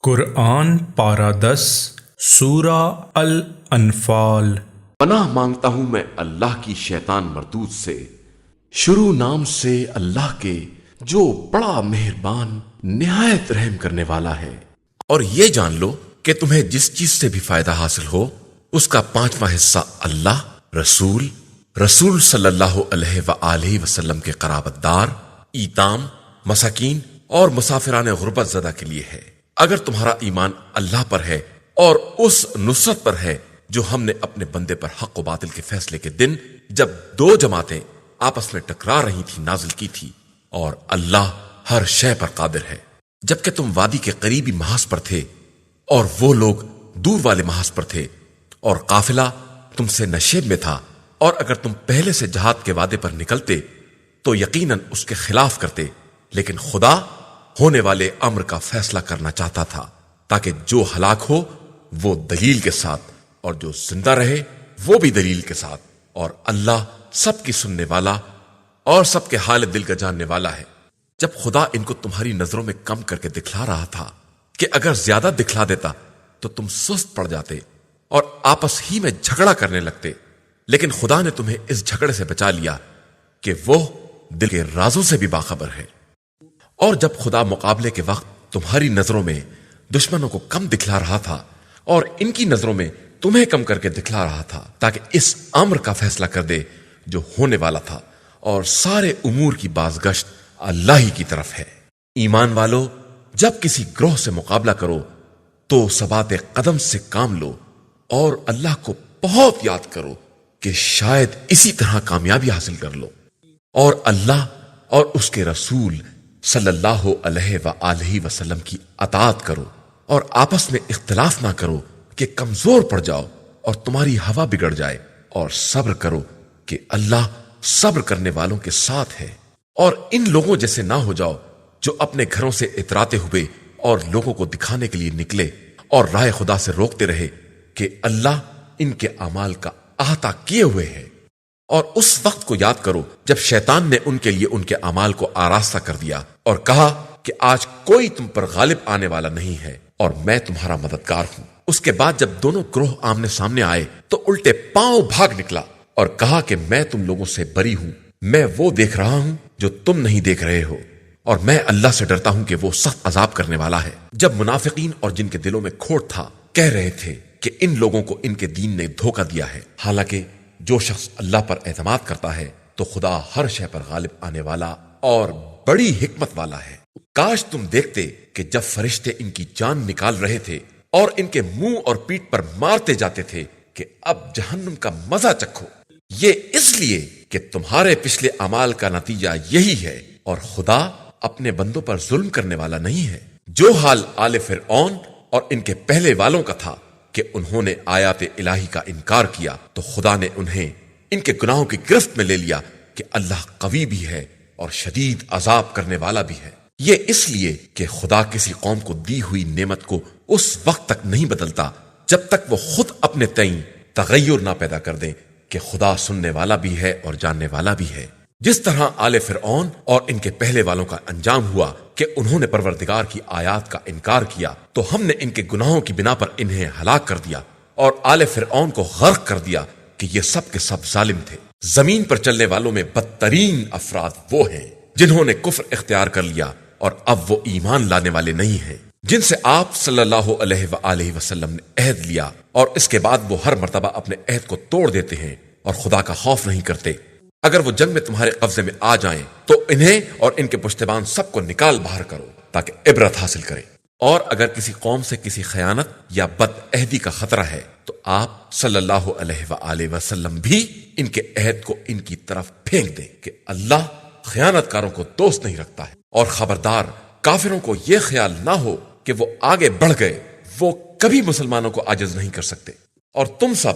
قرآن پارہ 10 سورہ الانفال۔ پناہ مانگتا ہوں میں اللہ کی شیطان مردود سے، شروع نام سے اللہ کے جو بڑا مہربان نہایت رحم کرنے والا ہے۔ اور یہ جان لو کہ تمہیں جس چیز سے بھی فائدہ حاصل ہو اس کا 5واں حصہ اللہ، رسول صلی اللہ علیہ وآلہ وسلم کے قرابت دار، ایتام، مساکین اور مسافران غربت زدہ کے لیے ہے۔ اگر تمہارا ایمان اللہ پر ہے اور اس نصرت پر ہے جو ہم نے اپنے بندے پر حق و باطل کے فیصلے کے دن جب دو جماعتیں آپس میں ٹکرا رہی تھی نازل کی تھی، اور اللہ ہر شے پر قادر ہے۔ جبکہ تم وادی کے قریبی محاذ پر تھے اور وہ لوگ دور والے محاذ پر تھے، اور قافلہ تم سے نشیب میں تھا، اور اگر تم پہلے سے جہاد کے وعدے پر نکلتے تو یقیناً اس کے خلاف کرتے، لیکن خدا ہونے والے امر کا فیصلہ کرنا چاہتا تھا تاکہ جو ہلاک ہو وہ دلیل کے ساتھ اور جو زندہ رہے وہ بھی دلیل کے ساتھ، اور اللہ سب کی سننے والا اور سب کے حال دل کا جاننے والا ہے۔ جب خدا ان کو تمہاری نظروں میں کم کر کے دکھلا رہا تھا کہ اگر زیادہ دکھلا دیتا تو تم سست پڑ جاتے اور آپس ہی میں جھگڑا کرنے لگتے، لیکن خدا نے تمہیں اس جھگڑے سے بچا لیا کہ وہ دل کے رازوں سے بھی باخبر ہے۔ اور جب خدا مقابلے کے وقت تمہاری نظروں میں دشمنوں کو کم دکھلا رہا تھا اور ان کی نظروں میں تمہیں کم کر کے دکھلا رہا تھا تاکہ اس امر کا فیصلہ کر دے جو ہونے والا تھا، اور سارے امور کی بازگشت اللہ ہی کی طرف ہے۔ ایمان والو، جب کسی گروہ سے مقابلہ کرو تو ثبات قدم سے کام لو اور اللہ کو بہت یاد کرو کہ شاید اسی طرح کامیابی حاصل کر لو، اور اللہ اور اس کے رسول صلی اللہ علیہ وآلہ وسلم کی اطاعت کرو، اور آپس میں اختلاف نہ کرو کہ کمزور پڑ جاؤ اور تمہاری ہوا بگڑ جائے، اور صبر کرو کہ اللہ صبر کرنے والوں کے ساتھ ہے۔ اور ان لوگوں جیسے نہ ہو جاؤ جو اپنے گھروں سے اتراتے ہوئے اور لوگوں کو دکھانے کے لیے نکلے اور راہ خدا سے روکتے رہے کہ اللہ ان کے اعمال کا احاطہ کیے ہوئے ہے۔ اور اس وقت کو یاد کرو جب شیطان نے ان کے لیے ان کے اعمال کو آراستہ کر دیا اور کہا کہ آج کوئی تم پر غالب آنے والا نہیں ہے اور میں تمہارا مددگار ہوں۔ اس کے بعد جب دونوں گروہ آمنے سامنے آئے تو الٹے پاؤں بھاگ نکلا اور کہا کہ میں تم لوگوں سے بری ہوں، میں وہ دیکھ رہا ہوں جو تم نہیں دیکھ رہے ہو، اور میں اللہ سے ڈرتا ہوں کہ وہ سخت عذاب کرنے والا ہے۔ جب منافقین اور جن کے دلوں میں کھوٹ تھا کہہ رہے تھے کہ ان لوگوں کو ان کے دین نے دھوکہ دیا ہے، حالانکہ جو شخص اللہ پر اعتماد کرتا ہے تو خدا ہر شے پر غالب آنے والا اور بڑی حکمت والا ہے۔ کاش تم دیکھتے کہ جب فرشتے ان کی جان نکال رہے تھے اور ان کے منہ اور پیٹھ پر مارتے جاتے تھے کہ اب جہنم کا مزہ چکھو، یہ اس لیے کہ تمہارے پچھلے اعمال کا نتیجہ یہی ہے، اور خدا اپنے بندوں پر ظلم کرنے والا نہیں ہے۔ جو حال آل فرعون اور ان کے پہلے والوں کا تھا کہ انہوں نے آیات الہی کا انکار کیا تو خدا نے انہیں ان کے گناہوں کی گرفت میں لے لیا کہ اللہ قوی بھی ہے اور شدید عذاب کرنے والا بھی ہے۔ یہ اس لیے کہ خدا کسی قوم کو دی ہوئی نعمت کو اس وقت تک نہیں بدلتا جب تک وہ خود اپنے تئیں تغیر نہ پیدا کر دیں کہ خدا سننے والا بھی ہے اور جاننے والا بھی ہے۔ جس طرح آل فرعون اور ان کے پہلے والوں کا انجام ہوا کہ انہوں نے پروردگار کی آیات کا انکار کیا تو ہم نے ان کے گناہوں کی بنا پر انہیں ہلاک کر دیا اور آل فرعون کو غرق کر دیا کہ یہ سب کے سب ظالم تھے۔ زمین پر چلنے والوں میں بدترین افراد وہ ہیں جنہوں نے کفر اختیار کر لیا اور اب وہ ایمان لانے والے نہیں ہیں، جن سے آپ صلی اللہ علیہ وآلہ وسلم نے عہد لیا، اور اس کے بعد وہ ہر مرتبہ اپنے عہد کو توڑ دیتے ہیں اور خدا کا خوف نہیں کرتے۔ اگر وہ جنگ میں تمہارے قبضے میں آ جائیں تو انہیں اور ان کے پشتبان سب کو نکال باہر کرو تاکہ عبرت حاصل کریں۔ اور اگر کسی قوم سے کسی خیانت یا بد عہدی کا خطرہ ہے تو آپ صلی اللہ علیہ وآلہ وسلم بھی ان کے عہد کو ان کی طرف پھینک دیں کہ اللہ خیانت کاروں کو دوست نہیں رکھتا ہے۔ اور خبردار، کافروں کو یہ خیال نہ ہو کہ وہ آگے بڑھ گئے، وہ کبھی مسلمانوں کو عاجز نہیں کر سکتے، اور تم سب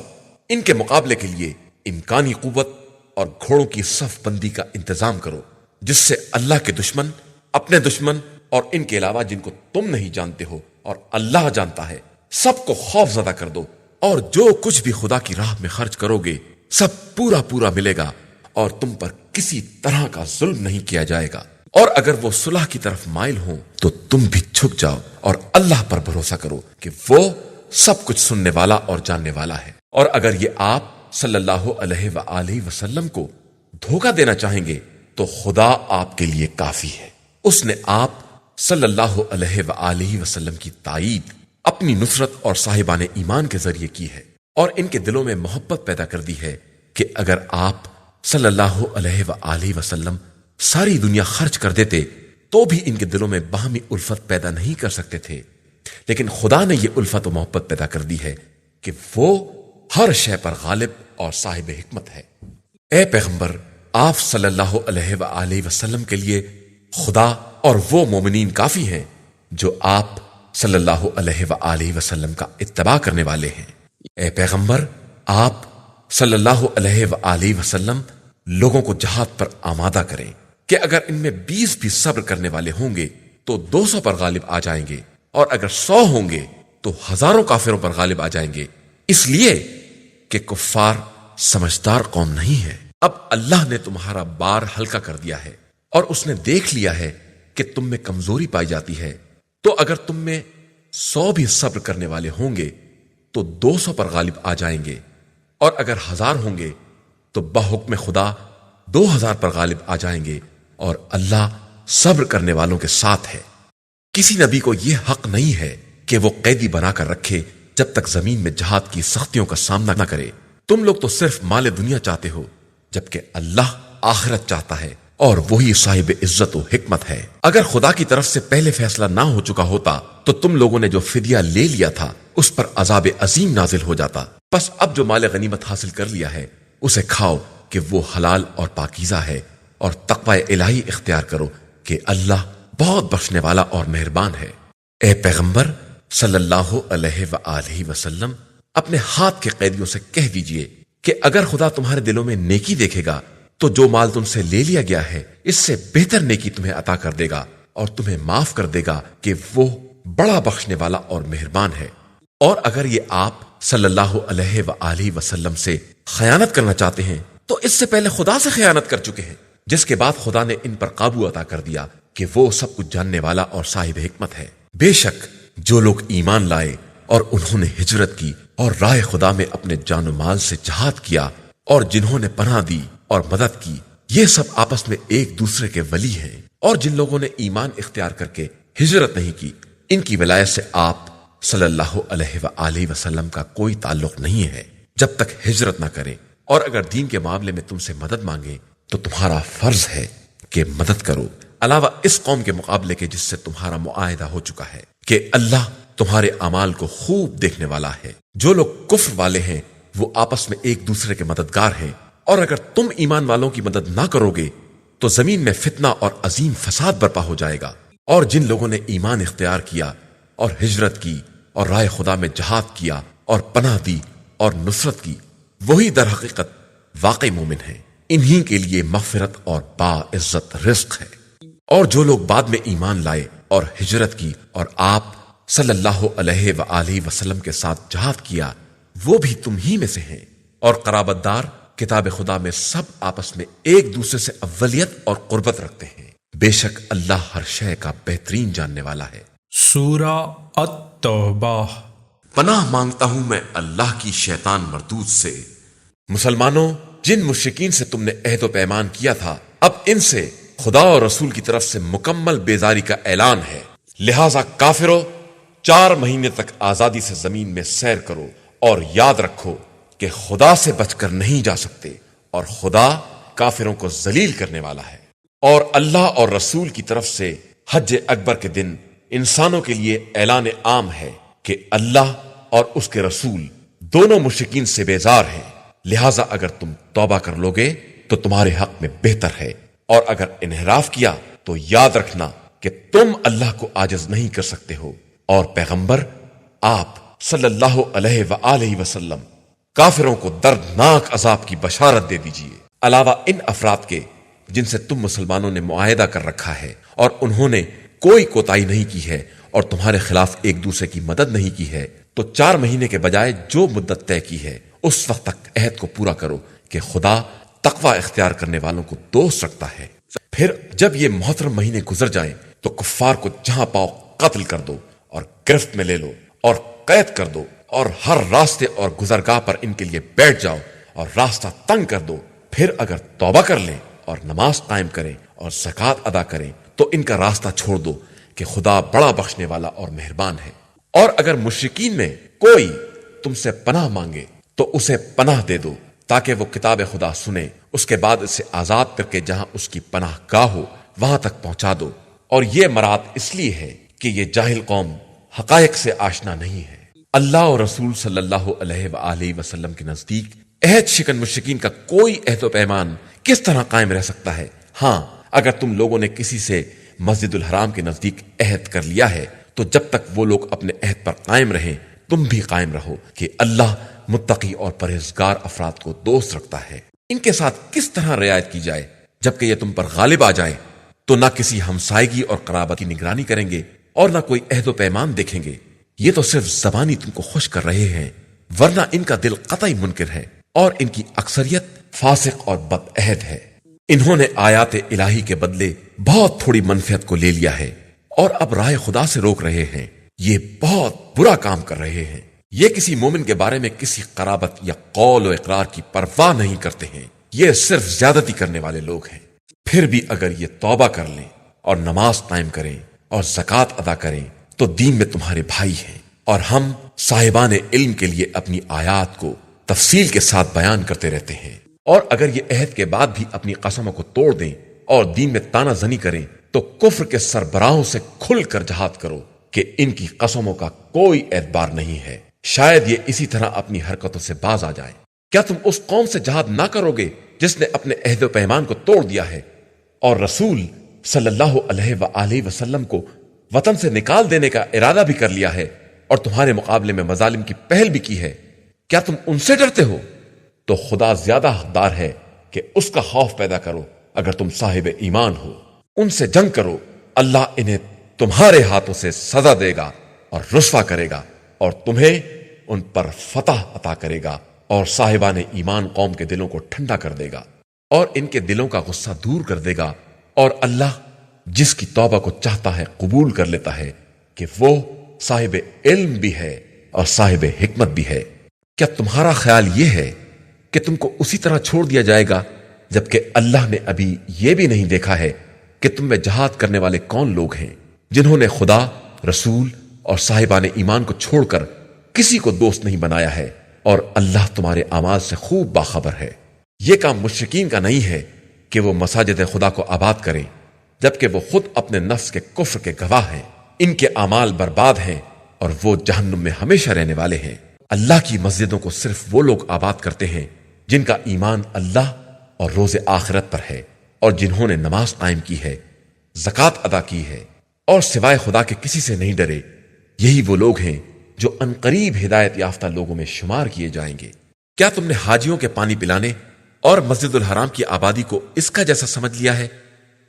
ان کے مقابلے کے لیے امکانی قوت اور گھوڑوں کی صف بندی کا انتظام کرو، جس سے اللہ کے دشمن، اپنے دشمن اور ان کے علاوہ جن کو تم نہیں جانتے ہو اور اللہ جانتا ہے، سب کو خوف زدہ کر دو، اور جو کچھ بھی خدا کی راہ میں خرچ کرو گے سب پورا پورا ملے گا، اور تم پر کسی طرح کا ظلم نہیں کیا جائے گا۔ اور اگر وہ صلح کی طرف مائل ہوں تو تم بھی جھک جاؤ اور اللہ پر بھروسہ کرو کہ وہ سب کچھ سننے والا اور جاننے والا ہے۔ اور اگر یہ آپ صلی اللہ علیہ وآلہ وسلم کو دھوکہ دینا چاہیں گے تو خدا آپ کے لیے کافی ہے۔ اس نے آپ صلی اللہ علیہ وآلہ وسلم کی تائید اپنی نصرت اور صاحبان ایمان کے ذریعے کی ہے، اور ان کے دلوں میں محبت پیدا کر دی ہے کہ اگر آپ صلی اللہ علیہ وآلہ وسلم ساری دنیا خرچ کر دیتے تو بھی ان کے دلوں میں باہمی الفت پیدا نہیں کر سکتے تھے، لیکن خدا نے یہ الفت و محبت پیدا کر دی ہے کہ وہ ہر شے پر غالب اور صاحب حکمت ہے۔ اے پیغمبر، آپ صلی اللہ علیہ وآلہ وسلم کے لیے خدا اور وہ مومنین کافی ہیں جو آپ صلی اللہ علیہ وآلہ وسلم کا اتباع کرنے والے ہیں۔ اے پیغمبر، آپ صلی اللہ علیہ وآلہ وسلم لوگوں کو جہاد پر آمادہ کریں کہ اگر ان میں 20 بھی صبر کرنے والے ہوں گے تو 200 پر غالب آ جائیں گے، اور اگر 100 ہوں گے تو ہزاروں کافروں پر غالب آ جائیں گے، اس لیے کہ کفار سمجھدار قوم نہیں ہے۔ اب اللہ نے تمہارا بار ہلکا کر دیا ہے اور اس نے دیکھ لیا ہے کہ تم میں کمزوری پائی جاتی ہے، تو اگر تم میں 100 بھی صبر کرنے والے ہوں گے تو 200 پر غالب آ جائیں گے، اور اگر 1000 ہوں گے تو بحکم خدا 2000 پر غالب آ جائیں گے، اور اللہ صبر کرنے والوں کے ساتھ ہے۔ کسی نبی کو یہ حق نہیں ہے کہ وہ قیدی بنا کر رکھے جب تک زمین میں جہاد کی سختیوں کا سامنا نہ کرے۔ تم لوگ تو صرف مال دنیا چاہتے ہو، جبکہ اللہ آخرت چاہتا ہے، اور وہی صاحب عزت و حکمت ہے۔ اگر خدا کی طرف سے پہلے فیصلہ نہ ہو چکا ہوتا تو تم لوگوں نے جو فدیہ لے لیا تھا اس پر عذاب عظیم نازل ہو جاتا۔ بس اب جو مال غنیمت حاصل کر لیا ہے اسے کھاؤ کہ وہ حلال اور پاکیزہ ہے، اور تقوی الہی اختیار کرو کہ اللہ بہت بخشنے والا اور مہربان ہے۔ اے پیغمبر صلی اللہ علیہ وآلہ وسلم، اپنے ہاتھ کے قیدیوں سے کہہ دیجئے کہ اگر خدا تمہارے دلوں میں نیکی دیکھے گا تو جو مال تم سے لے لیا گیا ہے اس سے بہتر نیکی تمہیں عطا کر دے گا، اور تمہیں معاف کر دے گا کہ وہ بڑا بخشنے والا اور مہربان ہے۔ اور اگر یہ آپ صلی اللہ علیہ وآلہ وسلم سے خیانت کرنا چاہتے ہیں تو اس سے پہلے خدا سے خیانت کر چکے ہیں، جس کے بعد خدا نے ان پر قابو عطا کر دیا کہ وہ سب کچھ جاننے والا اور صاحب حکمت ہے۔ بے شک جو لوگ ایمان لائے اور انہوں نے ہجرت کی اور راہ خدا میں اپنے جان و مال سے جہاد کیا، اور جنہوں نے پناہ دی اور مدد کی، یہ سب آپس میں ایک دوسرے کے ولی ہیں۔ اور جن لوگوں نے ایمان اختیار کر کے ہجرت نہیں کی، ان کی ولایت سے آپ صلی اللہ علیہ وآلہ وسلم کا کوئی تعلق نہیں ہے جب تک ہجرت نہ کریں، اور اگر دین کے معاملے میں تم سے مدد مانگے تو تمہارا فرض ہے کہ مدد کرو، علاوہ اس قوم کے مقابلے کے جس سے تمہارا معاہدہ ہو چکا ہے کہ اللہ تمہارے اعمال کو خوب دیکھنے والا ہے۔ جو لوگ کفر والے ہیں وہ آپس میں ایک دوسرے کے مددگار ہیں، اور اگر تم ایمان والوں کی مدد نہ کرو گے تو زمین میں فتنہ اور عظیم فساد برپا ہو جائے گا۔ اور جن لوگوں نے ایمان اختیار کیا اور ہجرت کی اور راہ خدا میں جہاد کیا اور پناہ دی اور نصرت کی، وہی در حقیقت واقعی مومن ہیں، انہی کے لیے مغفرت اور باعزت رزق ہے۔ اور جو لوگ بعد میں ایمان لائے اور ہجرت کی اور آپ صلی اللہ علیہ وآلہ وسلم کے ساتھ جہاد کیا، وہ بھی تم ہی میں سے ہیں۔ اور قرابت دار کتاب خدا میں سب آپس میں ایک دوسرے سے اولیت اور قربت رکھتے ہیں، بے شک اللہ ہر شے کا بہترین جاننے والا ہے۔ سورہ التوبہ۔ پناہ مانگتا ہوں میں اللہ کی شیطان مردود سے۔ مسلمانوں، جن مشرکین سے تم نے عہد و پیمان کیا تھا، اب ان سے خدا اور رسول کی طرف سے مکمل بیزاری کا اعلان ہے، لہذا کافروں 4 مہینے تک آزادی سے زمین میں سیر کرو، اور یاد رکھو کہ خدا سے بچ کر نہیں جا سکتے، اور خدا کافروں کو ذلیل کرنے والا ہے۔ اور اللہ اور رسول کی طرف سے حج اکبر کے دن انسانوں کے لیے اعلان عام ہے کہ اللہ اور اس کے رسول دونوں مشرکین سے بیزار ہیں، لہذا اگر تم توبہ کر لوگے تو تمہارے حق میں بہتر ہے، اور اگر انحراف کیا تو یاد رکھنا کہ تم اللہ کو عاجز نہیں کر سکتے ہو۔ اور پیغمبر آپ صلی اللہ علیہ وآلہ وسلم کافروں کو دردناک عذاب کی بشارت دے دیجئے، علاوہ ان افراد کے جن سے تم مسلمانوں نے معاہدہ کر رکھا ہے اور انہوں نے کوئی کوتاہی نہیں کی ہے اور تمہارے خلاف ایک دوسرے کی مدد نہیں کی ہے، تو 4 مہینے کے بجائے جو مدت طے کی ہے اس وقت تک عہد کو پورا کرو کہ خدا تقوی اختیار کرنے والوں کو دوست رکھتا ہے۔ پھر جب یہ محترم مہینے گزر جائیں تو کفار کو جہاں پاؤ قتل کر دو اور گرفت میں لے لو اور قید کر دو اور ہر راستے اور گزرگاہ پر ان کے لیے بیٹھ جاؤ اور راستہ تنگ کر دو۔ پھر اگر توبہ کر لیں اور نماز قائم کریں اور زکوٰۃ ادا کریں تو ان کا راستہ چھوڑ دو کہ خدا بڑا بخشنے والا اور مہربان ہے۔ اور اگر مشرکین میں کوئی تم سے پناہ مانگے تو اسے پناہ دے دو تاکہ وہ کتاب خدا سنے، اس کے بعد اسے آزاد کر کے جہاں اس کی پناہ گاہ ہو وہاں تک پہنچا دو۔ اور یہ مراد اس لیے ہے کہ یہ جاہل قوم حقائق سے آشنا نہیں ہے۔ اللہ اور رسول صلی اللہ علیہ وآلہ وسلم کے نزدیک عہد شکن مشرکین کا کوئی عہد و پیمان کس طرح قائم رہ سکتا ہے؟ ہاں، اگر تم لوگوں نے کسی سے مسجد الحرام کے نزدیک عہد کر لیا ہے تو جب تک وہ لوگ اپنے عہد پر قائم رہیں تم بھی قائم رہو کہ اللہ متقی اور پرہیزگار افراد کو دوست رکھتا ہے۔ ان کے ساتھ کس طرح رعایت کی جائے جبکہ یہ تم پر غالب آ جائیں تو نہ کسی ہمسائیگی اور قرابت کی نگرانی کریں گے اور نہ کوئی عہد و پیمان دیکھیں گے۔ یہ تو صرف زبانی تم کو خوش کر رہے ہیں، ورنہ ان کا دل قطعی منکر ہے اور ان کی اکثریت فاسق اور بد عہد ہے۔ انہوں نے آیات الہی کے بدلے بہت تھوڑی منفعت کو لے لیا ہے اور اب راہ خدا سے روک رہے ہیں۔ یہ بہت برا کام کر رہے ہیں۔ یہ کسی مومن کے بارے میں کسی قرابت یا قول و اقرار کی پرواہ نہیں کرتے ہیں۔ یہ صرف زیادتی کرنے والے لوگ ہیں۔ پھر بھی اگر یہ توبہ کر لیں اور نماز قائم کریں اور زکوٰۃ ادا کریں تو دین میں تمہارے بھائی ہیں، اور ہم صاحبان علم کے لیے اپنی آیات کو تفصیل کے ساتھ بیان کرتے رہتے ہیں۔ اور اگر یہ عہد کے بعد بھی اپنی قسموں کو توڑ دیں اور دین میں تانا زنی کریں تو کفر کے سربراہوں سے کھل کر جہاد کرو کہ ان کی قسموں کا کوئی اعتبار نہیں ہے، شاید یہ اسی طرح اپنی حرکتوں سے باز آ جائیں۔ کیا تم اس قوم سے جہاد نہ کرو گے جس نے اپنے عہد و پیمان کو توڑ دیا ہے اور رسول صلی اللہ علیہ وآلہ وسلم کو وطن سے نکال دینے کا ارادہ بھی کر لیا ہے اور تمہارے مقابلے میں مظالم کی پہل بھی کی ہے؟ کیا تم ان سے ڈرتے ہو؟ تو خدا زیادہ حقدار ہے کہ اس کا خوف پیدا کرو اگر تم صاحب ایمان ہو۔ ان سے جنگ کرو، اللہ انہیں تمہارے ہاتھوں سے سزا دے گا اور رسوا کرے گا اور تمہیں ان پر فتح عطا کرے گا اور صاحبان ایمان قوم کے دلوں کو ٹھنڈا کر دے گا اور ان کے دلوں کا غصہ دور کر دے گا، اور اللہ جس کی توبہ کو چاہتا ہے قبول کر لیتا ہے کہ وہ صاحب علم بھی ہے اور صاحب حکمت بھی ہے۔ کیا تمہارا خیال یہ ہے کہ تم کو اسی طرح چھوڑ دیا جائے گا جبکہ اللہ نے ابھی یہ بھی نہیں دیکھا ہے کہ تم میں جہاد کرنے والے کون لوگ ہیں جنہوں نے خدا، رسول اور صاحبان ایمان کو چھوڑ کر کسی کو دوست نہیں بنایا ہے، اور اللہ تمہارے اعمال سے خوب باخبر ہے۔ یہ کام مشرکین کا نہیں ہے کہ وہ مساجد خدا کو آباد کریں جبکہ وہ خود اپنے نفس کے کفر کے گواہ ہیں۔ ان کے اعمال برباد ہیں اور وہ جہنم میں ہمیشہ رہنے والے ہیں۔ اللہ کی مسجدوں کو صرف وہ لوگ آباد کرتے ہیں جن کا ایمان اللہ اور روز آخرت پر ہے اور جنہوں نے نماز قائم کی ہے، زکوٰۃ ادا کی ہے اور سوائے خدا کے کسی سے نہیں ڈرے۔ یہی وہ لوگ ہیں جو عنقریب ہدایت یافتہ لوگوں میں شمار کیے جائیں گے۔ کیا تم نے حاجیوں کے پانی پلانے اور مسجد الحرام کی آبادی کو اس کا جیسا سمجھ لیا ہے؟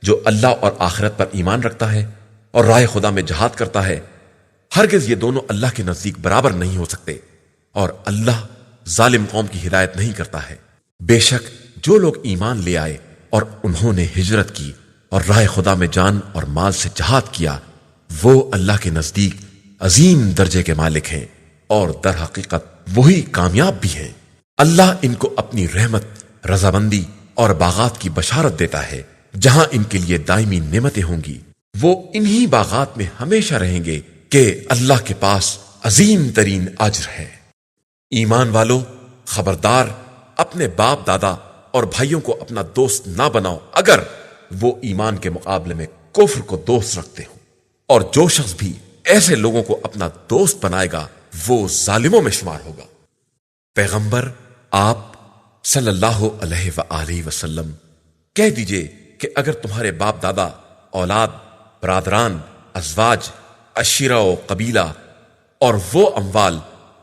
جو اللہ اور آخرت پر ایمان رکھتا ہے اور راہ خدا میں جہاد کرتا ہے، ہرگز یہ دونوں اللہ کے نزدیک برابر نہیں ہو سکتے، اور اللہ ظالم قوم کی ہدایت نہیں کرتا ہے۔ بے شک جو لوگ ایمان لے آئے اور انہوں نے ہجرت کی اور راہ خدا میں جان اور مال سے جہاد کیا، وہ اللہ کے نزدیک عظیم درجے کے مالک ہیں اور در حقیقت وہی کامیاب بھی ہیں۔ اللہ ان کو اپنی رحمت، رضامندی اور باغات کی بشارت دیتا ہے جہاں ان کے لیے دائمی نعمتیں ہوں گی۔ وہ انہی باغات میں ہمیشہ رہیں گے کہ اللہ کے پاس عظیم ترین اجر ہے۔ ایمان والو، خبردار، اپنے باپ دادا اور بھائیوں کو اپنا دوست نہ بناؤ اگر وہ ایمان کے مقابلے میں کفر کو دوست رکھتے ہوں، اور جو شخص بھی ایسے لوگوں کو اپنا دوست بنائے گا وہ ظالموں میں شمار ہوگا۔ پیغمبر آپ صلی اللہ علیہ وآلہ وسلم کہہ دیجئے کہ اگر تمہارے باپ دادا، اولاد، برادران، ازواج، عشیرہ و قبیلہ اور وہ اموال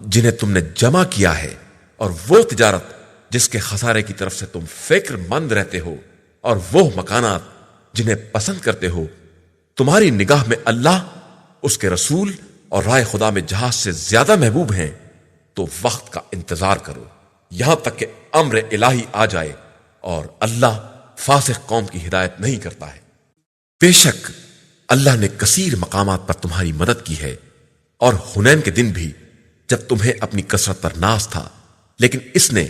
جنہیں تم نے جمع کیا ہے اور وہ تجارت جس کے خسارے کی طرف سے تم فکر مند رہتے ہو اور وہ مکانات جنہیں پسند کرتے ہو تمہاری نگاہ میں اللہ، اس کے رسول اور راہ خدا میں جہاد سے زیادہ محبوب ہیں، تو وقت کا انتظار کرو یہاں تک کہ امر الہی آ جائے اور اللہ فاسق قوم کی ہدایت نہیں کرتا ہے۔ بے شک اللہ نے کثیر مقامات پر تمہاری مدد کی ہے، اور حنین کے دن بھی جب تمہیں اپنی کثرت پر ناز تھا، لیکن اس نے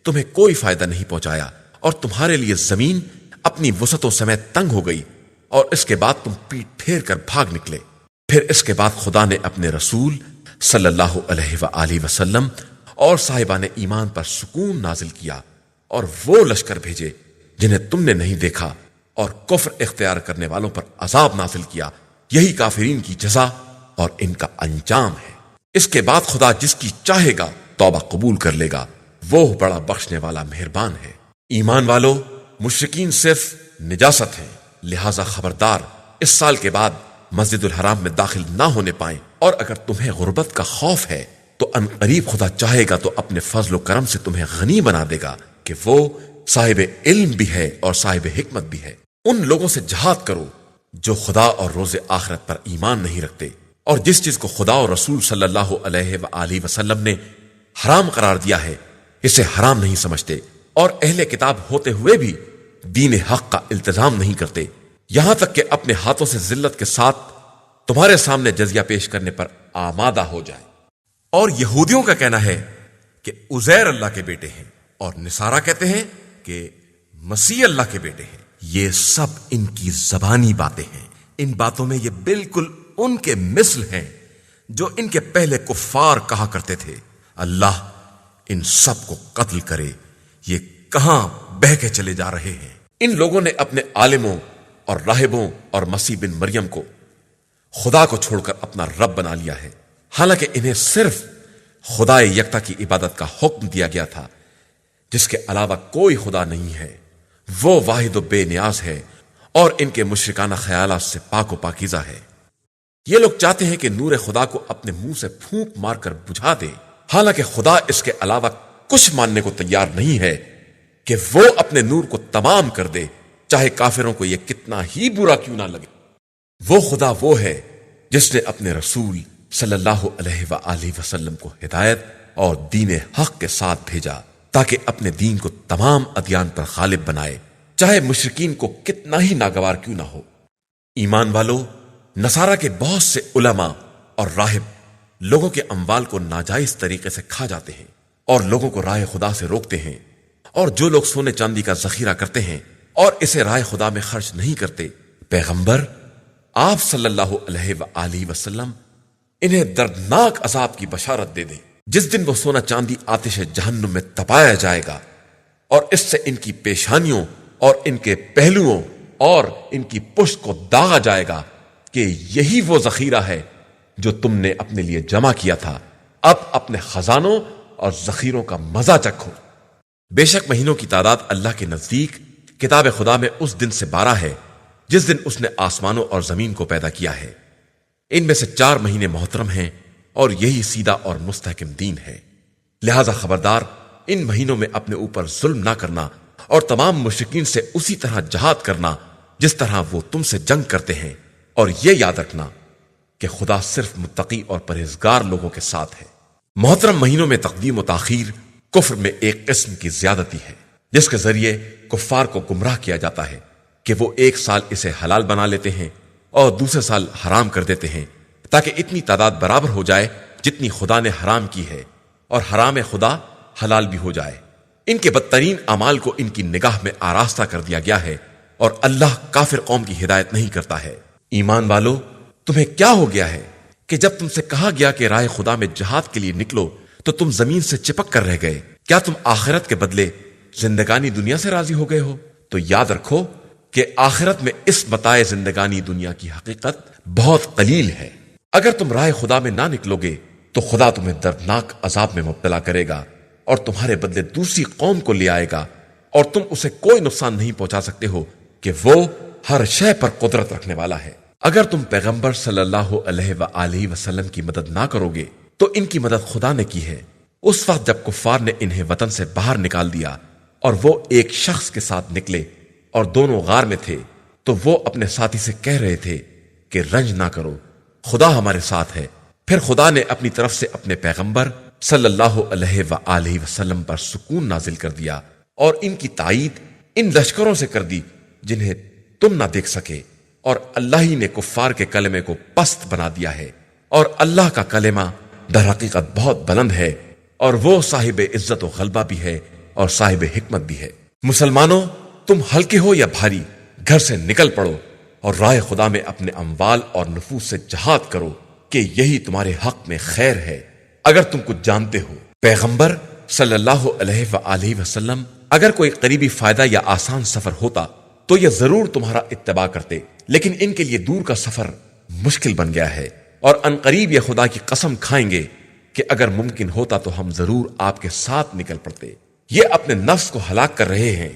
تمہیں کوئی فائدہ نہیں پہنچایا، اور تمہارے لیے زمین اپنی وسعتوں سمیت تنگ ہو گئی، اور اس کے بعد تم پیٹ پھیر کر بھاگ نکلے۔ پھر اس کے بعد خدا نے اپنے رسول صلی اللہ علیہ وآلہ وسلم اور صاحبان ایمان پر سکون نازل کیا، اور وہ لشکر بھیجے جنہیں تم نے نہیں دیکھا، اور کفر اختیار کرنے والوں پر عذاب نازل کیا۔ یہی کافرین کی جزا اور ان کا انجام ہے۔ اس کے بعد خدا جس کی چاہے گا توبہ قبول کر لے گا، وہ بڑا بخشنے والا مہربان ہے۔ ایمان والو، مشرکین صرف نجاست ہیں، لہذا خبردار، اس سال کے بعد مسجد الحرام میں داخل نہ ہونے پائیں، اور اگر تمہیں غربت کا خوف ہے تو ان قریب خدا چاہے گا تو اپنے فضل و کرم سے تمہیں غنی بنا دے گا، کہ وہ صاحب علم بھی ہے اور صاحب حکمت بھی ہے۔ ان لوگوں سے جہاد کرو جو خدا اور روز آخرت پر ایمان نہیں رکھتے، اور جس چیز کو خدا اور رسول صلی اللہ علیہ وآلہ وسلم نے حرام قرار دیا ہے اسے حرام نہیں سمجھتے، اور اہل کتاب ہوتے ہوئے بھی دین حق کا التزام نہیں کرتے، یہاں تک کہ اپنے ہاتھوں سے ذلت کے ساتھ تمہارے سامنے جزیہ پیش کرنے پر آمادہ ہو جائے۔ اور یہودیوں کا کہنا ہے کہ عزیر اللہ کے بیٹے ہیں، اور نصارہ کہتے ہیں کہ مسیح اللہ کے بیٹے ہیں۔ یہ سب ان کی زبانی باتیں ہیں، ان باتوں میں یہ بالکل ان کے مثل ہیں جو ان کے پہلے کفار کہا کرتے تھے۔ اللہ ان سب کو قتل کرے، یہ کہاں بہہ کے چلے جا رہے ہیں۔ ان لوگوں نے اپنے عالموں اور راہبوں اور مسیح بن مریم کو خدا کو چھوڑ کر اپنا رب بنا لیا ہے، حالانکہ انہیں صرف خدا یکتا کی عبادت کا حکم دیا گیا تھا، جس کے علاوہ کوئی خدا نہیں ہے۔ وہ واحد و بے نیاز ہے، اور ان کے مشرکانہ خیالات سے پاک و پاکیزہ ہے۔ یہ لوگ چاہتے ہیں کہ نور خدا کو اپنے منہ سے پھونک مار کر بجھا دے، حالانکہ خدا اس کے علاوہ کچھ ماننے کو تیار نہیں ہے کہ وہ اپنے نور کو تمام کر دے، چاہے کافروں کو یہ کتنا ہی برا کیوں نہ لگے۔ وہ خدا وہ ہے جس نے اپنے رسول صلی اللہ علیہ وآلہ وسلم کو ہدایت اور دین حق کے ساتھ بھیجا، تاکہ اپنے دین کو تمام ادیان پر غالب بنائے، چاہے مشرکین کو کتنا ہی ناگوار کیوں نہ ہو۔ ایمان والو، نصارہ کے بہت سے علماء اور راہب لوگوں کے اموال کو ناجائز طریقے سے کھا جاتے ہیں، اور لوگوں کو راہ خدا سے روکتے ہیں، اور جو لوگ سونے چاندی کا ذخیرہ کرتے ہیں اور اسے راہ خدا میں خرچ نہیں کرتے، پیغمبر آپ صلی اللہ علیہ وآلہ وسلم انہیں دردناک عذاب کی بشارت دے دیں، جس دن وہ سونا چاندی آتش جہنم میں تپایا جائے گا، اور اس سے ان کی پیشانیوں اور ان کے پہلوؤں اور ان کی پشت کو داغا جائے گا کہ یہی وہ ذخیرہ ہے جو تم نے اپنے لیے جمع کیا تھا، اب اپنے خزانوں اور ذخیروں کا مزہ چکھو۔ بے شک مہینوں کی تعداد اللہ کے نزدیک کتاب خدا میں اس دن سے 12 ہے جس دن اس نے آسمانوں اور زمین کو پیدا کیا ہے۔ ان میں سے 4 مہینے محترم ہیں، اور یہی سیدھا اور مستحکم دین ہے۔ لہذا خبردار، ان مہینوں میں اپنے اوپر ظلم نہ کرنا، اور تمام مشرکین سے اسی طرح جہاد کرنا جس طرح وہ تم سے جنگ کرتے ہیں، اور یہ یاد رکھنا کہ خدا صرف متقی اور پرہیزگار لوگوں کے ساتھ ہے۔ محترم مہینوں میں تقدیم و تاخیر کفر میں ایک قسم کی زیادتی ہے، جس کے ذریعے کفار کو گمراہ کیا جاتا ہے کہ وہ ایک سال اسے حلال بنا لیتے ہیں اور دوسرے سال حرام کر دیتے ہیں، تاکہ اتنی تعداد برابر ہو جائے جتنی خدا نے حرام کی ہے، اور حرام خدا حلال بھی ہو جائے۔ ان کے بدترین اعمال کو ان کی نگاہ میں آراستہ کر دیا گیا ہے، اور اللہ کافر قوم کی ہدایت نہیں کرتا ہے۔ ایمان والو، تمہیں کیا ہو گیا ہے کہ جب تم سے کہا گیا کہ راہ خدا میں جہاد کے لیے نکلو تو تم زمین سے چپک کر رہ گئے؟ کیا تم آخرت کے بدلے زندگانی دنیا سے راضی ہو گئے ہو؟ تو یاد رکھو کہ آخرت میں اس متاع زندگانی دنیا کی حقیقت بہت قلیل ہے۔ اگر تم راہ خدا میں نہ نکلو گے تو خدا تمہیں دردناک عذاب میں مبتلا کرے گا، اور تمہارے بدلے دوسری قوم کو لے آئے گا، اور تم اسے کوئی نقصان نہیں پہنچا سکتے ہو کہ وہ ہر شے پر قدرت رکھنے والا ہے۔ اگر تم پیغمبر صلی اللہ علیہ وآلہ وسلم کی مدد نہ کرو گے تو ان کی مدد خدا نے کی ہے، اس وقت جب کفار نے انہیں وطن سے باہر نکال دیا، اور وہ ایک شخص کے ساتھ نکلے اور دونوں غار میں تھے، تو وہ اپنے ساتھی سے کہہ رہے تھے کہ رنج نہ کرو، خدا ہمارے ساتھ ہے۔ پھر خدا نے اپنی طرف سے اپنے پیغمبر صلی اللہ علیہ وآلہ وسلم پر سکون نازل کر دیا، اور ان کی تائید ان لشکروں سے کر دی جنہیں تم نہ دیکھ سکے، اور اللہ ہی نے کفار کے کلمے کو پست بنا دیا ہے، اور اللہ کا کلمہ در حقیقت بہت بلند ہے، اور وہ صاحب عزت و غلبہ بھی ہے اور صاحب حکمت بھی ہے۔ مسلمانوں، تم ہلکے ہو یا بھاری، گھر سے نکل پڑو اور راہ خدا میں اپنے اموال اور نفوس سے جہاد کرو کہ یہی تمہارے حق میں خیر ہے اگر تم کچھ جانتے ہو۔ پیغمبر صلی اللہ علیہ وآلہ وسلم اگر کوئی قریبی فائدہ یا آسان سفر ہوتا تو یہ ضرور تمہارا اتباع کرتے، لیکن ان کے لیے دور کا سفر مشکل بن گیا ہے، اور ان قریب یہ خدا کی قسم کھائیں گے کہ اگر ممکن ہوتا تو ہم ضرور آپ کے ساتھ نکل پڑتے۔ یہ اپنے نفس کو ہلاک کر رہے ہیں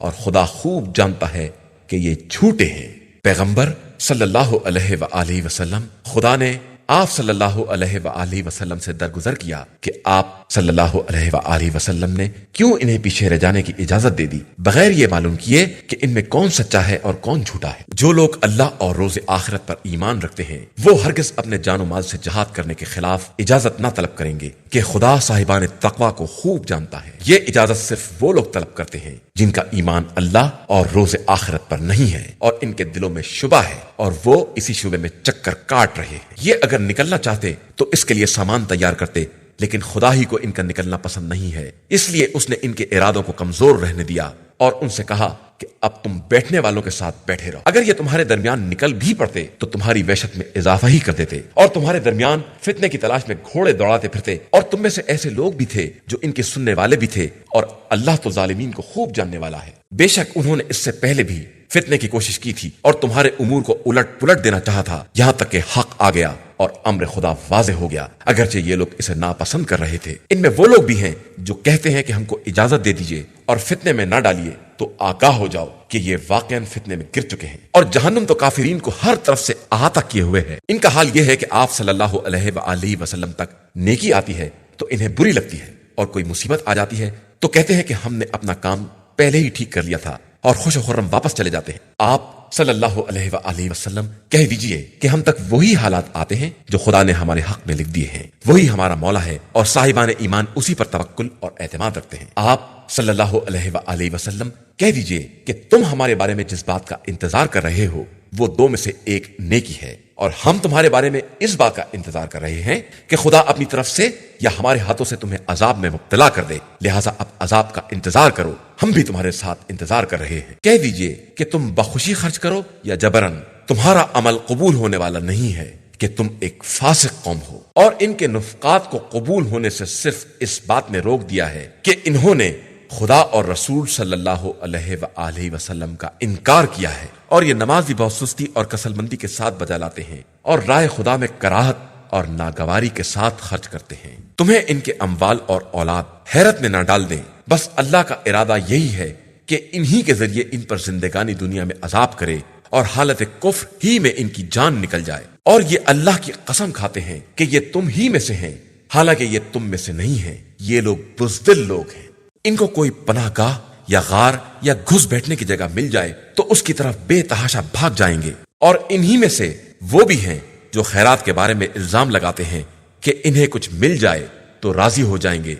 اور خدا خوب جانتا ہے کہ یہ جھوٹے ہیں۔ پیغمبر صلی اللہ علیہ وآلہ وسلم، خدا نے آپ صلی اللہ علیہ وآلہ وسلم سے درگزر کیا کہ آپ صلی اللہ علیہ وآلہ وسلم نے کیوں انہیں پیچھے رہ جانے کی اجازت دے دی، بغیر یہ معلوم کیے کہ ان میں کون سچا ہے اور کون جھوٹا ہے۔ جو لوگ اللہ اور روز آخرت پر ایمان رکھتے ہیں وہ ہرگز اپنے جان و مال سے جہاد کرنے کے خلاف اجازت نہ طلب کریں گے کہ خدا صاحبان تقوی کو خوب جانتا ہے۔ یہ اجازت صرف وہ لوگ طلب کرتے ہیں جن کا ایمان اللہ اور روز آخرت پر نہیں ہے اور ان کے دلوں میں شبہ ہے اور وہ اسی شبے میں چکر کاٹ رہے ہیں۔ یہ اگر نکلنا چاہتے تو اس کے لیے سامان تیار کرتے، لیکن خدا ہی کو ان کا نکلنا پسند نہیں ہے، اس لیے اس نے ان کے ارادوں کو کمزور رہنے دیا اور ان سے کہا کہ اب تم بیٹھنے والوں کے ساتھ بیٹھے رہو۔ اگر یہ تمہارے درمیان نکل بھی پڑتے تو تمہاری وحشت میں اضافہ ہی کر دیتے اور تمہارے درمیان فتنے کی تلاش میں گھوڑے دوڑاتے پھرتے، اور تم میں سے ایسے لوگ بھی تھے جو ان کے سننے والے بھی تھے، اور اللہ تو ظالمین کو خوب جاننے والا ہے۔ بے شک انہوں نے اس سے پہلے بھی فتنے کی کوشش کی تھی اور تمہارے امور کو الٹ پلٹ دینا چاہا تھا، یہاں تک کہ حق آ گیا اور امر خدا واضح ہو گیا، اگرچہ یہ لوگ اسے ناپسند کر رہے تھے۔ ان میں وہ لوگ بھی ہیں جو کہتے ہیں کہ ہم کو اجازت دے دیجئے اور فتنے میں نہ ڈالیے، تو آگاہ ہو جاؤ کہ یہ واقعاً فتنے میں گر چکے ہیں، اور جہنم تو کافرین کو ہر طرف سے احاطہ کیے ہوئے ہے۔ ان کا حال یہ ہے کہ آپ صلی اللہ علیہ وآلہ وسلم تک نیکی آتی ہے تو انہیں بری لگتی ہے، اور کوئی مصیبت آ جاتی ہے تو کہتے ہیں کہ ہم نے اپنا کام پہلے ہی ٹھیک کر لیا تھا، اور خوش و خرم واپس چلے جاتے ہیں۔ آپ صلی اللہ علیہ وآلہ وسلم کہہ دیجئے کہ ہم تک وہی حالات آتے ہیں جو خدا نے ہمارے حق میں لکھ دیے ہیں، وہی ہمارا مولا ہے، اور صاحبان ایمان اسی پر توکل اور اعتماد رکھتے ہیں۔ آپ صلی اللہ علیہ وآلہ وسلم کہہ دیجئے کہ تم ہمارے بارے میں جس بات کا انتظار کر رہے ہو وہ دو میں سے ایک نیکی ہے، اور ہم تمہارے بارے میں اس بات کا انتظار کر رہے ہیں کہ خدا اپنی طرف سے یا ہمارے ہاتھوں سے تمہیں عذاب میں مبتلا کر دے، لہٰذا اب عذاب کا انتظار کرو، ہم بھی تمہارے ساتھ انتظار کر رہے ہیں۔ کہہ دیجئے کہ تم بخوشی خرچ کرو یا جبرن، تمہارا عمل قبول ہونے والا نہیں ہے کہ تم ایک فاسق قوم ہو۔ اور ان کے نفقات کو قبول ہونے سے صرف اس بات نے روک دیا ہے کہ انہوں نے خدا اور رسول صلی اللہ علیہ وآلہ وسلم کا انکار کیا ہے، اور یہ نماز بھی بہت سستی اور کسل مندی کے ساتھ بجا لاتے ہیں، اور راہ خدا میں کراہت اور ناگواری کے ساتھ خرچ کرتے ہیں۔ تمہیں ان کے اموال اور اولاد حیرت میں نہ ڈال دیں، بس اللہ کا ارادہ یہی ہے کہ انہی کے ذریعے ان پر زندگانی دنیا میں عذاب کرے اور حالت کفر ہی میں ان کی جان نکل جائے، اور یہ اللہ کی قسم کھاتے ہیں کہ یہ تم ہی میں سے ہیں، حالانکہ یہ تم میں سے نہیں ہیں۔ یہ لوگ بزدل لوگ ہیں، ان کو کوئی پناہ گاہ یا غار یا گھس بیٹھنے کی جگہ مل جائے تو اس کی طرف بے تحاشا بھاگ جائیں گے، اور انہی میں سے وہ بھی ہیں جو خیرات کے بارے میں الزام لگاتے ہیں کہ انہیں کچھ مل جائے تو راضی ہو جائیں گے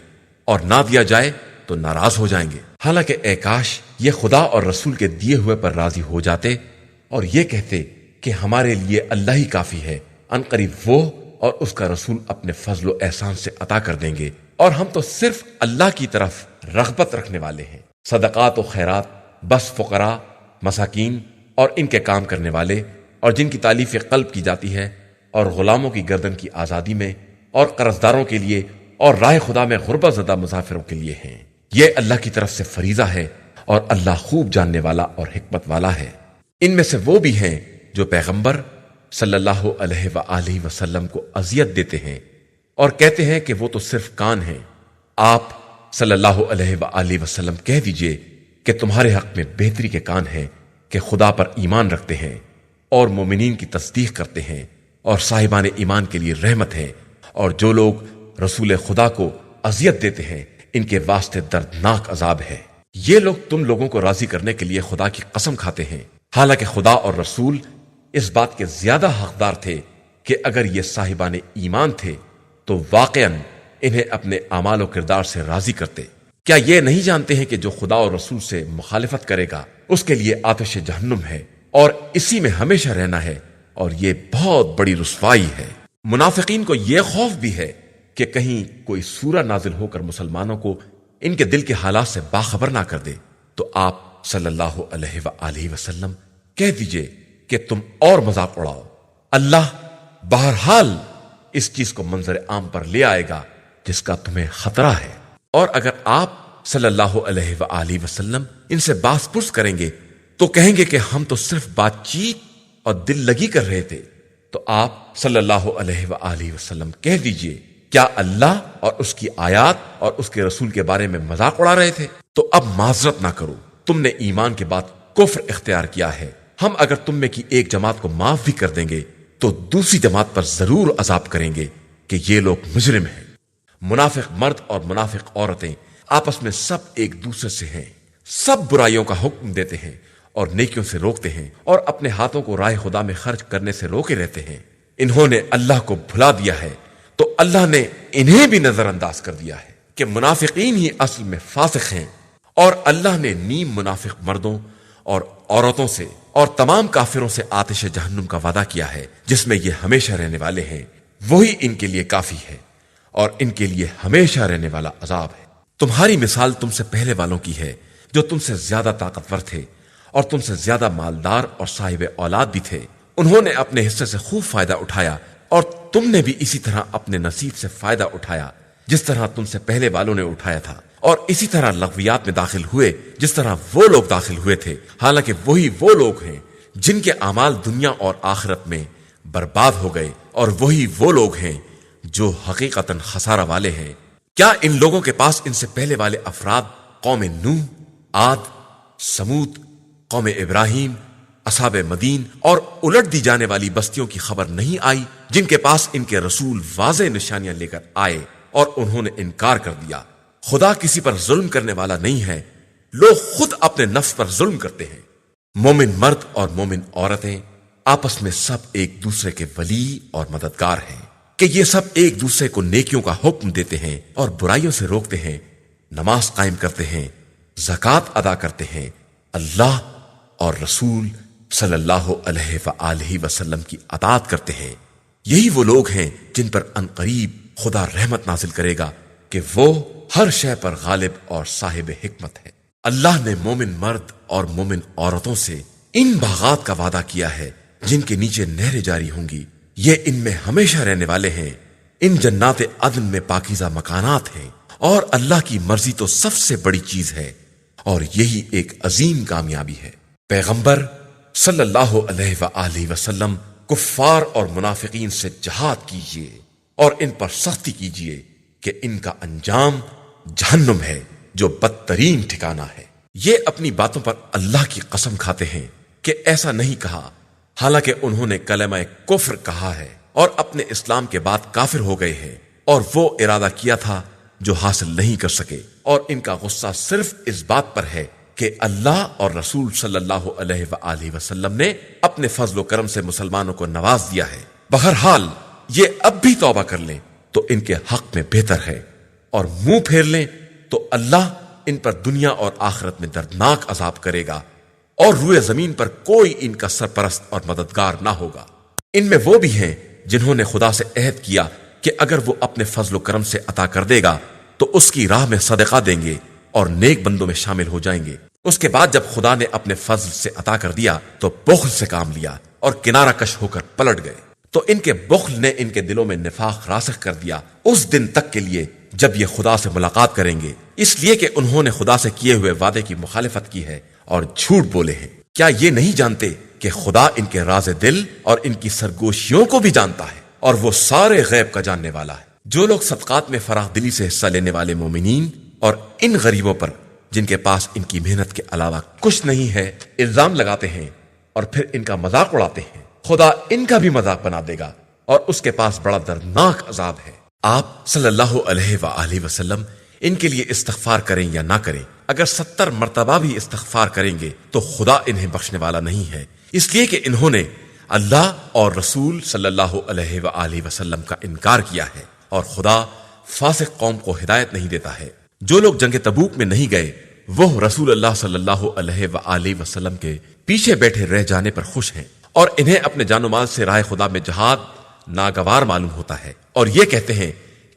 اور نہ دیا جائے تو ناراض ہو جائیں گے، حالانکہ اے کاش یہ خدا اور رسول کے دیے ہوئے پر راضی ہو جاتے اور یہ کہتے کہ ہمارے لیے اللہ ہی کافی ہے، ان قریب وہ اور اس کا رسول اپنے فضل و احسان سے عطا کر دیں گے، اور ہم تو صرف اللہ کی طرف رغبت رکھنے والے ہیں۔ صدقات و خیرات بس فقراء، مساکین اور ان کے کام کرنے والے، اور جن کی تالیف قلب کی جاتی ہے، اور غلاموں کی گردن کی آزادی میں، اور قرضداروں کے لیے، اور راہ خدا میں غربت زدہ مسافروں کے لیے ہیں۔ یہ اللہ کی طرف سے فریضہ ہے، اور اللہ خوب جاننے والا اور حکمت والا ہے۔ ان میں سے وہ بھی ہیں جو پیغمبر صلی اللہ علیہ وآلہ وسلم کو اذیت دیتے ہیں اور کہتے ہیں کہ وہ تو صرف کان ہیں۔ آپ صلی اللہ علیہ وآلہ وسلم کہہ دیجئے کہ تمہارے حق میں بہتری کے کان ہیں کہ خدا پر ایمان رکھتے ہیں اور مومنین کی تصدیق کرتے ہیں، اور صاحبان ایمان کے لیے رحمت ہے، اور جو لوگ رسول خدا کو اذیت دیتے ہیں ان کے واسطے دردناک عذاب ہے۔ یہ لوگ تم لوگوں کو راضی کرنے کے لیے خدا کی قسم کھاتے ہیں، حالانکہ خدا اور رسول اس بات کے زیادہ حقدار تھے کہ اگر یہ صاحبان ایمان تھے تو واقعاً انہیں اپنے اعمال و کردار سے راضی کرتے۔ کیا یہ نہیں جانتے ہیں کہ جو خدا اور رسول سے مخالفت کرے گا اس کے لیے آتش جہنم ہے اور اسی میں ہمیشہ رہنا ہے، اور یہ بہت بڑی رسوائی ہے۔ منافقین کو یہ خوف بھی ہے کہ کہیں کوئی سورہ نازل ہو کر مسلمانوں کو ان کے دل کے حالات سے باخبر نہ کر دے، تو آپ صلی اللہ علیہ وآلہ وسلم کہہ دیجئے کہ تم اور مذاق اڑاؤ، اللہ بہرحال اس چیز کو منظر عام پر لے آئے گا جس کا تمہیں خطرہ ہے۔ اور اگر آپ صلی اللہ علیہ وآلہ وسلم ان سے باس پرس کریں گے تو کہیں گے کہ ہم تو صرف بات چیت اور دل لگی کر رہے تھے، تو آپ صلی اللہ علیہ وآلہ وسلم کہہ دیجئے کیا اللہ اور اس کی آیات اور اس کے رسول کے بارے میں مذاق اڑا رہے تھے؟ تو اب معذرت نہ کرو، تم نے ایمان کے بعد کفر اختیار کیا ہے۔ ہم اگر تم میں کی ایک جماعت کو معاف بھی کر دیں گے تو دوسری جماعت پر ضرور عذاب کریں گے کہ یہ لوگ مجرم ہیں۔ منافق مرد اور منافق عورتیں آپس میں سب ایک دوسرے سے ہیں، سب برائیوں کا حکم دیتے ہیں اور نیکیوں سے روکتے ہیں، اور اپنے ہاتھوں کو راہ خدا میں خرچ کرنے سے روکے رہتے ہیں۔ انہوں نے اللہ کو بھلا دیا ہے تو اللہ نے انہیں بھی نظر انداز کر دیا ہے کہ منافقین ہی اصل میں فاسق ہیں، اور اللہ نے نیم منافق مردوں اور عورتوں سے اور تمام کافروں سے آتش جہنم کا وعدہ کیا ہے جس میں یہ ہمیشہ رہنے والے ہیں، وہی ان کے لیے کافی ہے اور ان کے لیے ہمیشہ رہنے والا عذاب ہے۔ تمہاری مثال تم سے پہلے والوں کی ہے جو تم سے زیادہ طاقتور تھے اور تم سے زیادہ مالدار اور صاحب اولاد بھی تھے، انہوں نے اپنے حصے سے خوب فائدہ اٹھایا اور تم نے بھی اسی طرح اپنے نصیب سے فائدہ اٹھایا جس طرح تم سے پہلے والوں نے اٹھایا تھا، اور اسی طرح لغویات میں داخل ہوئے جس طرح وہ لوگ داخل ہوئے تھے، حالانکہ وہی وہ لوگ ہیں جن کے اعمال دنیا اور آخرت میں برباد ہو گئے، اور وہی وہ لوگ ہیں جو حقیقتاً خسارہ والے ہیں۔ کیا ان لوگوں کے پاس ان سے پہلے والے افراد قوم نوح، عاد، سمود، قوم ابراہیم، اصحاب مدین اور الٹ دی جانے والی بستیوں کی خبر نہیں آئی جن کے پاس ان کے رسول واضح نشانیاں لے کر آئے اور انہوں نے انکار کر دیا؟ خدا کسی پر ظلم کرنے والا نہیں ہے، لوگ خود اپنے نفس پر ظلم کرتے ہیں۔ مومن مرد اور مومن عورتیں آپس میں سب ایک دوسرے کے ولی اور مددگار ہیں کہ یہ سب ایک دوسرے کو نیکیوں کا حکم دیتے ہیں اور برائیوں سے روکتے ہیں، نماز قائم کرتے ہیں، زکوٰۃ ادا کرتے ہیں، اللہ اور رسول صلی اللہ علیہ وآلہ وسلم کی اطاعت کرتے ہیں۔ یہی وہ لوگ ہیں جن پر عنقریب خدا رحمت نازل کرے گا کہ وہ ہر شے پر غالب اور صاحب حکمت ہے۔ اللہ نے مومن مرد اور مومن عورتوں سے ان باغات کا وعدہ کیا ہے جن کے نیچے نہریں جاری ہوں گی، یہ ان میں ہمیشہ رہنے والے ہیں۔ ان جنات عدن میں پاکیزہ مکانات ہیں، اور اللہ کی مرضی تو سب سے بڑی چیز ہے، اور یہی ایک عظیم کامیابی ہے۔ پیغمبر صلی اللہ علیہ وآلہ وسلم کفار اور منافقین سے جہاد کیجیے اور ان پر سختی کیجیے کہ ان کا انجام جہنم ہے جو بدترین ٹھکانہ ہے۔ یہ اپنی باتوں پر اللہ کی قسم کھاتے ہیں کہ ایسا نہیں کہا، حالانکہ انہوں نے کلمہ کفر کہا ہے اور اپنے اسلام کے بعد کافر ہو گئے ہیں، اور وہ ارادہ کیا تھا جو حاصل نہیں کر سکے، اور ان کا غصہ صرف اس بات پر ہے کہ اللہ اور رسول صلی اللہ علیہ وآلہ وسلم نے اپنے فضل و کرم سے مسلمانوں کو نواز دیا ہے۔ بہرحال یہ اب بھی توبہ کر لیں تو ان کے حق میں بہتر ہے، اور منہ پھیر لیں تو اللہ ان پر دنیا اور آخرت میں دردناک عذاب کرے گا، اور روئے زمین پر کوئی ان کا سرپرست اور مددگار نہ ہوگا۔ ان میں وہ بھی ہیں جنہوں نے خدا سے عہد کیا کہ اگر وہ اپنے فضل و کرم سے عطا کر دے گا تو اس کی راہ میں صدقہ دیں گے اور نیک بندوں میں شامل ہو جائیں گے۔ اس کے بعد جب خدا نے اپنے فضل سے عطا کر دیا تو بخل سے کام لیا اور کنارہ کش ہو کر پلٹ گئے، تو ان کے بخل نے ان کے دلوں میں نفاق راسخ کر دیا اس دن تک کے لیے جب یہ خدا سے ملاقات کریں گے، اس لیے کہ انہوں نے خدا سے کیے ہوئے وعدے کی مخالفت کی ہے اور جھوٹ بولے ہیں۔ کیا یہ نہیں جانتے کہ خدا ان کے راز دل اور ان کی سرگوشیوں کو بھی جانتا ہے، اور وہ سارے غیب کا جاننے والا ہے؟ جو لوگ صدقات میں فراخ دلی سے حصہ لینے والے مومنین اور ان غریبوں پر جن کے پاس ان کی محنت کے علاوہ کچھ نہیں ہے الزام لگاتے ہیں اور پھر ان کا مذاق اڑاتے ہیں، خدا ان کا بھی مذاق بنا دے گا اور اس کے پاس بڑا دردناک عذاب ہے۔ آپ صلی اللہ علیہ وآلہ وسلم ان کے لیے استغفار کریں یا نہ کریں، اگر 70 مرتبہ بھی استغفار کریں گے تو خدا انہیں بخشنے والا نہیں ہے، اس لیے کہ انہوں نے اللہ اور رسول صلی اللہ علیہ وآلہ وسلم کا انکار کیا ہے، اور خدا فاسق قوم کو ہدایت نہیں دیتا ہے۔ جو لوگ جنگ تبوک میں نہیں گئے وہ رسول اللہ صلی اللہ علیہ وآلہ وسلم کے پیچھے بیٹھے رہ جانے پر خوش ہیں، اور انہیں اپنے جان و مال سے راہ خدا میں جہاد ناگوار معلوم ہوتا ہے، اور یہ کہتے ہیں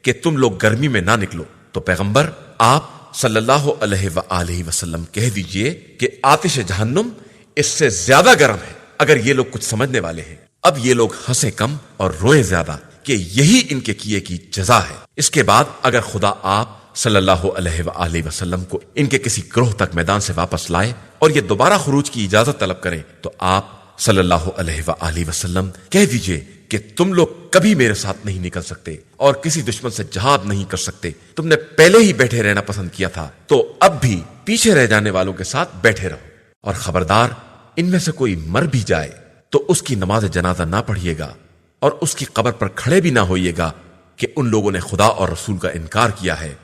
کہ تم لوگ گرمی میں نہ نکلو۔ تو پیغمبر آپ صلی اللہ علیہ وآلہ وسلم کہہ دیجئے کہ آتش جہنم اس سے زیادہ گرم ہے، اگر یہ لوگ کچھ سمجھنے والے ہیں۔ اب یہ لوگ ہنسیں کم اور روئیں زیادہ کہ یہی ان کے کیے کی جزا ہے۔ اس کے بعد اگر خدا آپ صلی اللہ علیہ وآلہ وسلم کو ان کے کسی گروہ تک میدان سے واپس لائے اور یہ دوبارہ خروج کی اجازت طلب کریں تو آپ صلی اللہ علیہ وآلہ وسلم کہہ دیجئے کہ تم لوگ کبھی میرے ساتھ نہیں نکل سکتے اور کسی دشمن سے جہاد نہیں کر سکتے، تم نے پہلے ہی بیٹھے رہنا پسند کیا تھا، تو اب بھی پیچھے رہ جانے والوں کے ساتھ بیٹھے رہو، اور خبردار ان میں سے کوئی مر بھی جائے تو اس کی نماز جنازہ نہ پڑھیے گا اور اس کی قبر پر کھڑے بھی نہ ہوئیے گا کہ ان لوگوں نے خدا اور رسول کا انکار کیا ہے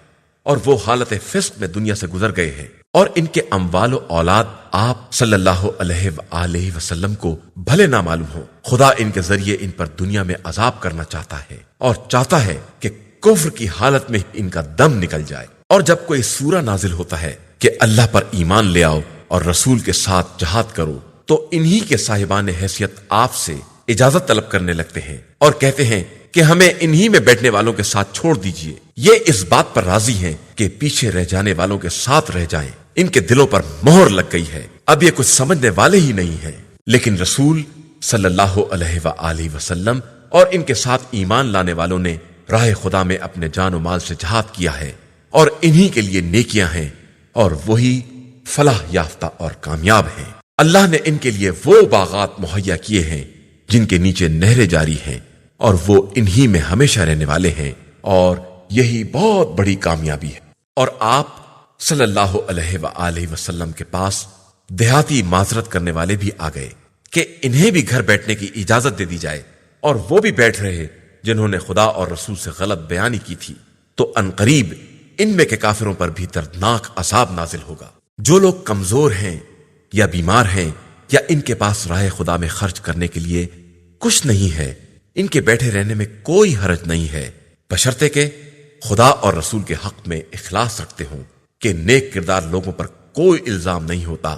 اور وہ حالت فسق میں دنیا سے گزر گئے ہیں، اور ان کے اموال و اولاد آپ صلی اللہ علیہ وآلہ وسلم کو بھلے نہ معلوم ہو، خدا ان کے ذریعے ان پر دنیا میں عذاب کرنا چاہتا ہے اور چاہتا ہے کہ کفر کی حالت میں ان کا دم نکل جائے۔ اور جب کوئی سورہ نازل ہوتا ہے کہ اللہ پر ایمان لے آؤ اور رسول کے ساتھ جہاد کرو، تو انہی کے صاحبان حیثیت آپ سے اجازت طلب کرنے لگتے ہیں اور کہتے ہیں کہ ہمیں انہی میں بیٹھنے والوں کے ساتھ چھوڑ دیجئے۔ یہ اس بات پر راضی ہیں کہ پیچھے رہ جانے والوں کے ساتھ رہ جائیں، ان کے دلوں پر مہر لگ گئی ہے، اب یہ کچھ سمجھنے والے ہی نہیں ہیں۔ لیکن رسول صلی اللہ علیہ وآلہ وسلم اور ان کے ساتھ ایمان لانے والوں نے راہ خدا میں اپنے جان و مال سے جہاد کیا ہے، اور انہی کے لیے نیکیاں ہیں، اور وہی فلاح یافتہ اور کامیاب ہیں۔ اللہ نے ان کے لیے وہ باغات مہیا کیے ہیں جن کے نیچے نہریں جاری ہیں، اور وہ انہی میں ہمیشہ رہنے والے ہیں، اور یہی بہت بڑی کامیابی ہے۔ اور آپ صلی اللہ علیہ وآلہ وسلم کے پاس دیہاتی معذرت کرنے والے بھی آ گئے کہ انہیں بھی گھر بیٹھنے کی اجازت دے دی جائے، اور وہ بھی بیٹھ رہے جنہوں نے خدا اور رسول سے غلط بیانی کی تھی، تو عنقریب ان میں کے کافروں پر بھی دردناک عذاب نازل ہوگا۔ جو لوگ کمزور ہیں یا بیمار ہیں یا ان کے پاس راہ خدا میں خرچ کرنے کے لیے کچھ نہیں ہے، ان کے بیٹھے رہنے میں کوئی حرج نہیں ہے، بشرطے کہ خدا اور رسول کے حق میں اخلاص رکھتے ہوں کہ نیک کردار لوگوں پر کوئی الزام نہیں ہوتا،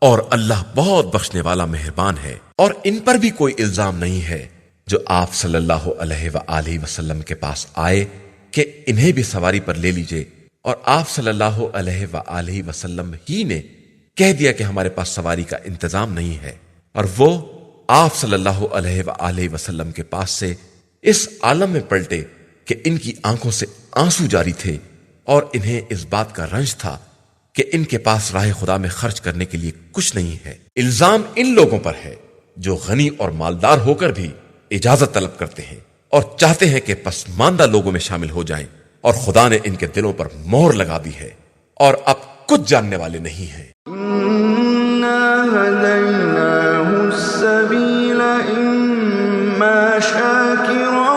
اور اللہ بہت بخشنے والا مہربان ہے۔ اور ان پر بھی کوئی الزام نہیں ہے جو آپ صلی اللہ علیہ وآلہ وسلم کے پاس آئے کہ انہیں بھی سواری پر لے لیجئے، اور آپ صلی اللہ علیہ وآلہ وسلم ہی نے کہہ دیا کہ ہمارے پاس سواری کا انتظام نہیں ہے، اور وہ آپ صلی اللہ علیہ وآلہ وسلم کے پاس سے اس عالم میں پلٹے کہ ان کی آنکھوں سے آنسو جاری تھے، اور انہیں اس بات کا رنج تھا کہ ان کے پاس راہ خدا میں خرچ کرنے کے لیے کچھ نہیں ہے۔ الزام ان لوگوں پر ہے جو غنی اور مالدار ہو کر بھی اجازت طلب کرتے ہیں اور چاہتے ہیں کہ پسماندہ لوگوں میں شامل ہو جائیں، اور خدا نے ان کے دلوں پر مہر لگا دی ہے اور اب کچھ جاننے والے نہیں ہیں۔ إِنَّا هَدَيْنَاهُ السَّبِيلَ إِمَّا شَاكِرًا